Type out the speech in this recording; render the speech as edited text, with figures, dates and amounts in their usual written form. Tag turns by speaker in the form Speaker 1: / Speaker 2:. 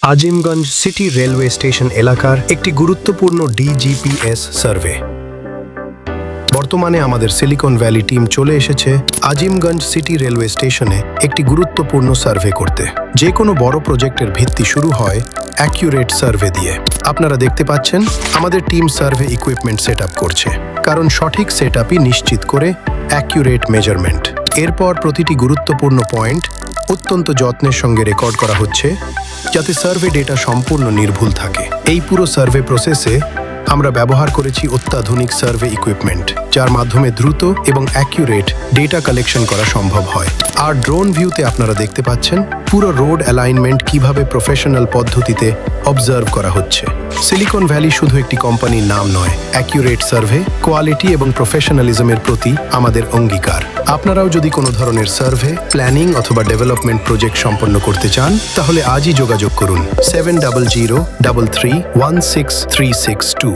Speaker 1: Azimganj city railway station এলাকার একটি গুরুত্বপূর্ণ ডিজিপিএস সার্ভে। বর্তমানে আমাদের সিলিকন ভ্যালি টিম চলে এসেছে আজিমগঞ্জ সিটি রেলওয়ে স্টেশনে একটি গুরুত্বপূর্ণ সার্ভে করতে। যে কোনো বড় প্রজেক্টের ভিত্তি শুরু হয় অ্যাকিউরেট সার্ভে দিয়ে। আপনারা দেখতে পাচ্ছেন আমাদের টিম সার্ভে ইকুইপমেন্ট সেট করছে, কারণ সঠিক সেট নিশ্চিত করে অ্যাকিউরেট মেজারমেন্ট। এরপর প্রতিটি গুরুত্বপূর্ণ পয়েন্ট অত্যন্ত যত্নের সঙ্গে রেকর্ড করা হচ্ছে, যাতে সার্ভে ডেটা সম্পূর্ণ নির্ভুল থাকে। এই পুরো সার্ভে প্রসেসে আমরা ব্যবহার করেছি অত্যাধুনিক সার্ভে ইকুইপমেন্ট, যার মাধ্যমে দ্রুত এবং অ্যাকিউরেট ডেটা কালেকশন করা সম্ভব হয়। আর ড্রোন ভিউতে আপনারা দেখতে পাচ্ছেন পুরো রোড অ্যালাইনমেন্ট কিভাবে প্রফেশনাল পদ্ধতিতে অবজার্ভ করা হচ্ছে। সিলিকন ভ্যালি শুধু একটি কোম্পানির নাম নয়, অ্যাকিউরেট সার্ভে, কোয়ালিটি এবং প্রফেশনালিজমের প্রতি আমাদের অঙ্গীকার। আপনারাও যদি কোনো ধরনের সার্ভে, প্ল্যানিং অথবা ডেভেলপমেন্ট প্রজেক্ট সম্পন্ন করতে চান, তাহলে আজই যোগাযোগ করুন 7003316362।